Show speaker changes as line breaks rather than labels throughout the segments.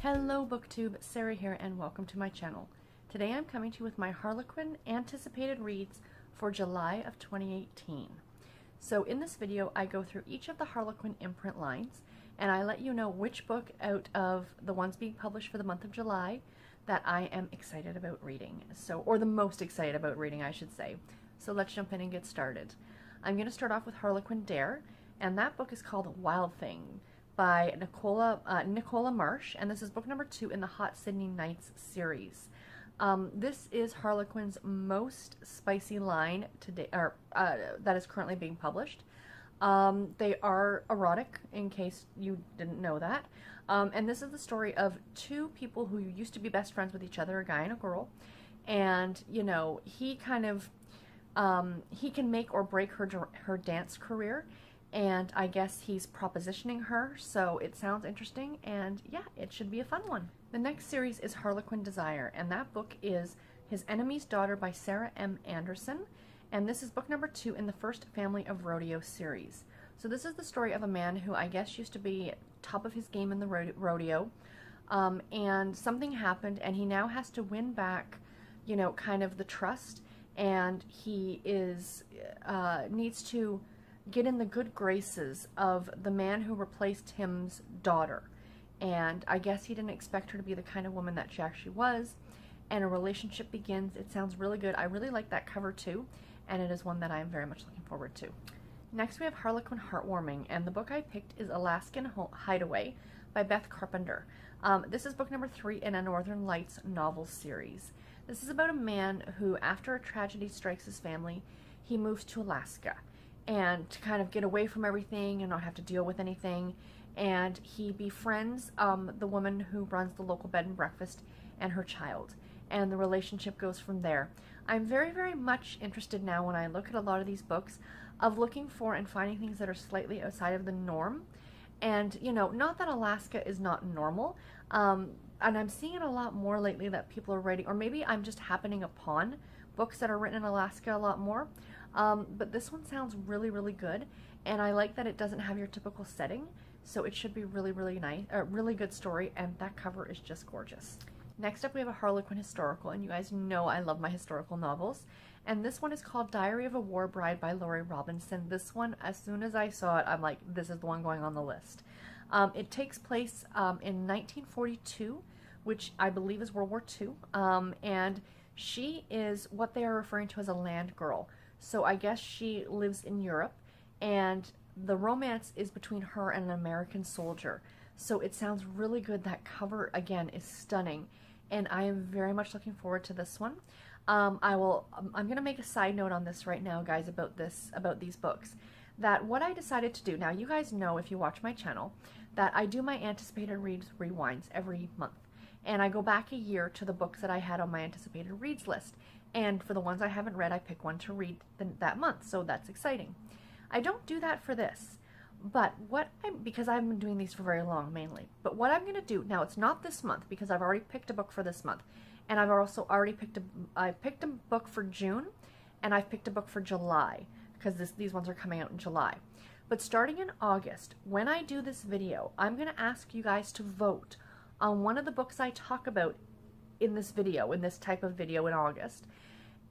Hello BookTube, Sarah here and welcome to my channel. Today I'm coming to you with my Harlequin anticipated reads for July of 2018. So in this video I go through each of the Harlequin imprint lines and I let you know which book out of the ones being published for the month of July that I am excited about reading. Or the most excited about reading, I should say. So let's jump in and get started. I'm going to start off with Harlequin Dare, and that book is called Wild Thing by Nicola Marsh, and this is book number 2 in the Hot Sydney Nights series. This is Harlequin's most spicy line today, that is currently being published. They are erotic, in case you didn't know that. And this is the story of two people who used to be best friends with each other, a guy and a girl. And, you know, he kind of, he can make or break her dance career. And I guess he's propositioning her, so it sounds interesting, and yeah, it should be a fun one. The next series is Harlequin Desire, and that book is His Enemy's Daughter by Sarah M. Anderson, and this is book number 2 in the First Family of Rodeo series. So this is the story of a man who I guess used to be top of his game in the rodeo, and something happened, and he now has to win back, you know, kind of the trust, and he is, needs to get in the good graces of the man who replaced him's daughter. And I guess he didn't expect her to be the kind of woman that she actually was, and a relationship begins. It sounds really good. I really like that cover too, and it is one that I am very much looking forward to. Next we have Harlequin Heartwarming, and the book I picked is Alaskan Hideaway by Beth Carpenter. This is book number 3 in a Northern Lights novel series. This is about a man who, after a tragedy strikes his family, he moves to Alaska, and to kind of get away from everything and not have to deal with anything. And he befriends the woman who runs the local bed and breakfast and her child. And the relationship goes from there. I'm very, very much interested now when I look at a lot of these books of looking for and finding things that are slightly outside of the norm. And, you know, not that Alaska is not normal. And I'm seeing it a lot more lately that people are writing, or maybe I'm just happening upon books that are written in Alaska a lot more. But this one sounds really, really good, and I like that it doesn't have your typical setting, so it should be really, really nice, a really good story, and that cover is just gorgeous. Next up we have a Harlequin historical, and you guys know I love my historical novels, and this one is called Diary of a War Bride by Lauri Robinson. This one, as soon as I saw it, I'm like, this is the one going on the list. It takes place in 1942, which I believe is World War II, and she is what they are referring to as a land girl. So I guess she lives in Europe, and the romance is between her and an American soldier. So it sounds really good. That cover, again, is stunning, and I am very much looking forward to this one. I'm going to make a side note on this right now, guys, about these books. That what I decided to do, now you guys know if you watch my channel, that I do my anticipated reads rewinds every month. And I go back a year to the books that I had on my anticipated reads list. And for the ones I haven't read, I pick one to read that month, so that's exciting. I don't do that for this, but because I've been doing these for very long mainly, but what I'm going to do, now it's not this month because I've already picked a book for this month, and I've also already picked a book for June, and I've picked a book for July, because these ones are coming out in July. But starting in August, when I do this video, I'm going to ask you guys to vote on one of the books I talk about in this video, in this type of video in August.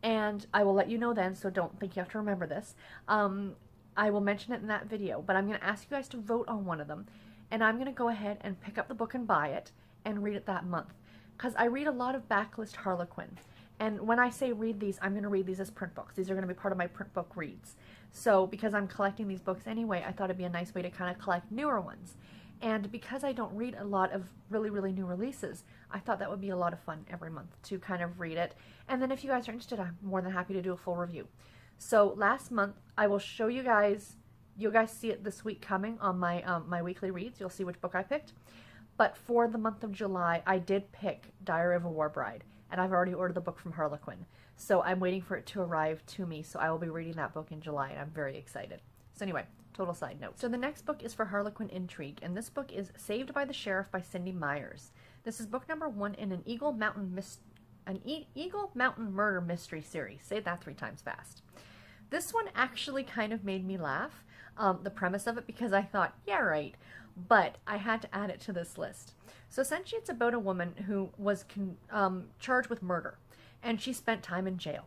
And I will let you know then, so don't think you have to remember this. I will mention it in that video, but I'm going to ask you guys to vote on one of them. And I'm going to go ahead and pick up the book and buy it and read it that month. Because I read a lot of backlist Harlequin. And when I say read these, I'm going to read these as print books. These are going to be part of my print book reads. So because I'm collecting these books anyway, I thought it'd be a nice way to kind of collect newer ones. And because I don't read a lot of really, really new releases, I thought that would be a lot of fun every month to kind of read it. And then if you guys are interested, I'm more than happy to do a full review. So last month, I will show you guys, you'll guys see it this week coming on my, my weekly reads. You'll see which book I picked. But for the month of July, I did pick Diary of a War Bride. And I've already ordered the book from Harlequin. So I'm waiting for it to arrive to me. So I will be reading that book in July, and I'm very excited. So anyway, total side note. So the next book is for Harlequin Intrigue, and this book is Saved by the Sheriff by Cindi Myers. This is book number 1 in an Eagle Mountain Murder Mystery series. Say that 3 times fast. This one actually kind of made me laugh. the premise of it because I thought, yeah, right. But I had to add it to this list. So essentially it's about a woman who was charged with murder, and she spent time in jail.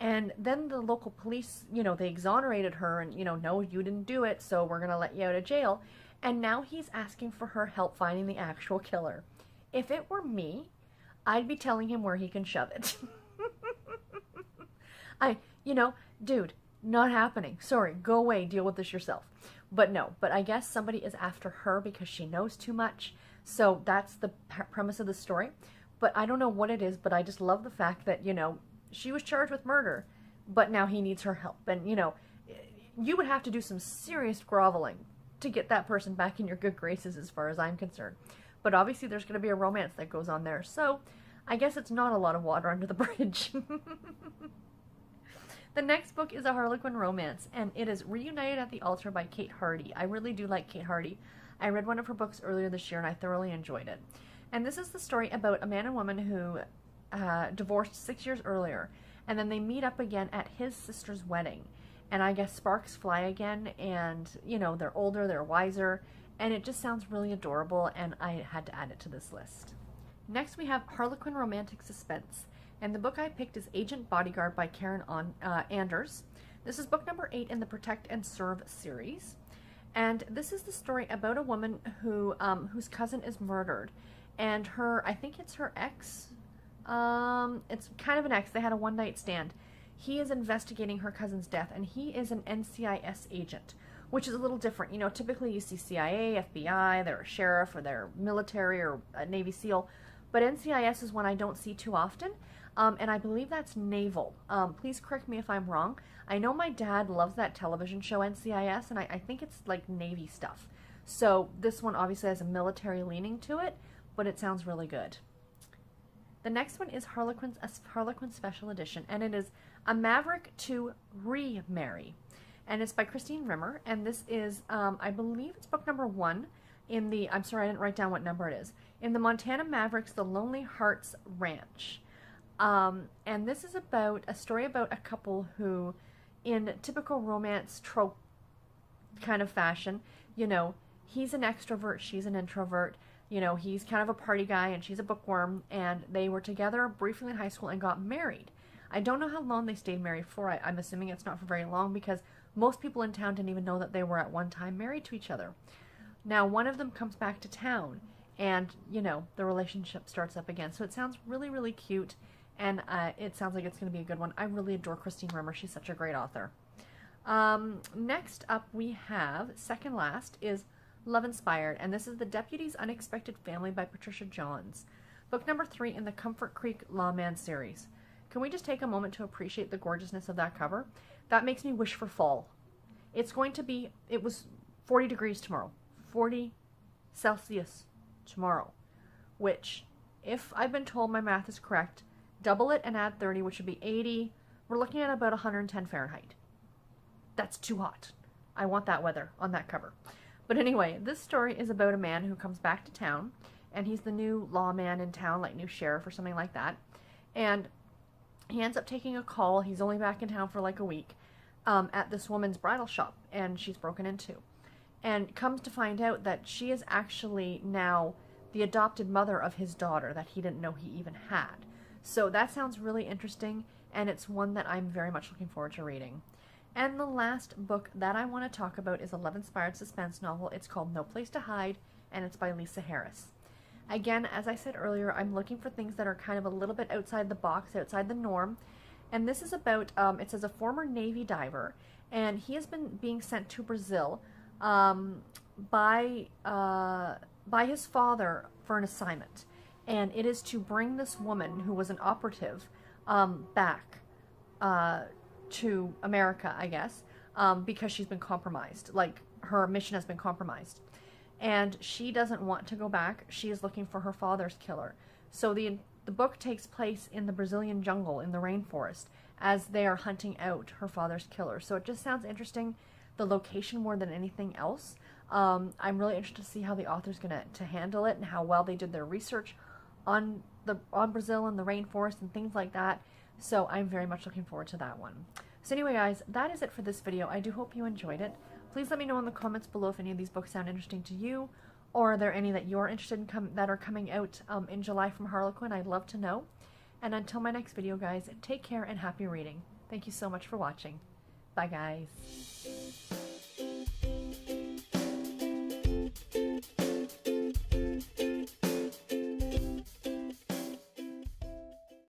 And then the local police, they exonerated her and, no, you didn't do it, so we're going to let you out of jail. And now he's asking for her help finding the actual killer. If it were me, I'd be telling him where he can shove it. Dude, not happening. Sorry, go away, deal with this yourself. But no, but I guess somebody is after her because she knows too much. So that's the premise of the story. But I don't know what it is, but I just love the fact that, she was charged with murder, but now he needs her help. And, you would have to do some serious groveling to get that person back in your good graces as far as I'm concerned. But obviously there's going to be a romance that goes on there. So I guess it's not a lot of water under the bridge. The next book is a Harlequin romance, and it is Reunited at the Altar by Kate Hardy. I really do like Kate Hardy. I read one of her books earlier this year, and I thoroughly enjoyed it. And this is the story about a man and woman who divorced 6 years earlier, and then they meet up again at his sister's wedding. And I guess sparks fly again, and, they're older, they're wiser, and it just sounds really adorable, and I had to add it to this list. Next we have Harlequin Romantic Suspense. And the book I picked is Agent Bodyguard by Karen Anders. This is book number 8 in the Protect and Serve series. And this is the story about a woman who whose cousin is murdered. And I think it's her ex. It's kind of an ex. They had a one-night stand. He is investigating her cousin's death, and he is an NCIS agent, which is a little different. Typically you see CIA, FBI, they're a sheriff, or they're military, or a Navy SEAL. But NCIS is one I don't see too often. And I believe that's naval. Please correct me if I'm wrong. I know my dad loves that television show NCIS, and I think it's like Navy stuff. So this one obviously has a military leaning to it, but it sounds really good. The next one is Harlequin Special Edition, and it is A Maverick to Remarry. And it's by Christine Rimmer, and this is, I believe it's book number 1 in the, I'm sorry, I didn't write down what number it is, in the Montana Mavericks, The Lonely Hearts Ranch. And this is about a story about a couple who, in typical romance trope kind of fashion, he's an extrovert, she's an introvert, he's kind of a party guy and she's a bookworm, and they were together briefly in high school and got married. I don't know how long they stayed married for. I'm assuming it's not for very long because most people in town didn't even know that they were at one time married to each other. Now, one of them comes back to town and, the relationship starts up again. So it sounds really, really cute. And it sounds like it's going to be a good one. I really adore Christine Rimmer. She's such a great author. Next up we have, second last, is Love Inspired. And this is The Deputy's Unexpected Family by Patricia Johns. Book number 3 in the Comfort Creek Lawman series. Can we just take a moment to appreciate the gorgeousness of that cover? That makes me wish for fall. It's going to be, it was 40 degrees tomorrow. 40 Celsius tomorrow. Which, if I've been told my math is correct, double it and add 30, which would be 80. We're looking at about 110 Fahrenheit. That's too hot. I want that weather on that cover. But anyway, this story is about a man who comes back to town, and he's the new lawman in town, like new sheriff or something like that. And he ends up taking a call. He's only back in town for like a week at this woman's bridal shop, and she's broken into. And comes to find out that she is actually now the adopted mother of his daughter that he didn't know he even had. So that sounds really interesting, and it's one that I'm very much looking forward to reading. And the last book that I want to talk about is a love-inspired suspense novel. It's called No Place to Hide, and it's by Lisa Harris. Again, as I said earlier, I'm looking for things that are kind of a little bit outside the box, outside the norm. And this is about, it says a former Navy diver, and he has been being sent to Brazil by his father for an assignment. And it is to bring this woman, who was an operative, back to America, I guess, because she's been compromised. Like, her mission has been compromised. And she doesn't want to go back. She is looking for her father's killer. So the book takes place in the Brazilian jungle, in the rainforest, as they are hunting out her father's killer. So it just sounds interesting, the location more than anything else. I'm really interested to see how the author's going to handle it and how well they did their research on Brazil and the rainforest and things like that. So I'm very much looking forward to that one. So anyway, guys, that is it for this video. I do hope you enjoyed it. please let me know in the comments below if any of these books sound interesting to you, or are there any that you're interested in that are coming out in July from Harlequin. I'd love to know. And until my next video, guys, take care and happy reading. Thank you so much for watching. Bye, guys.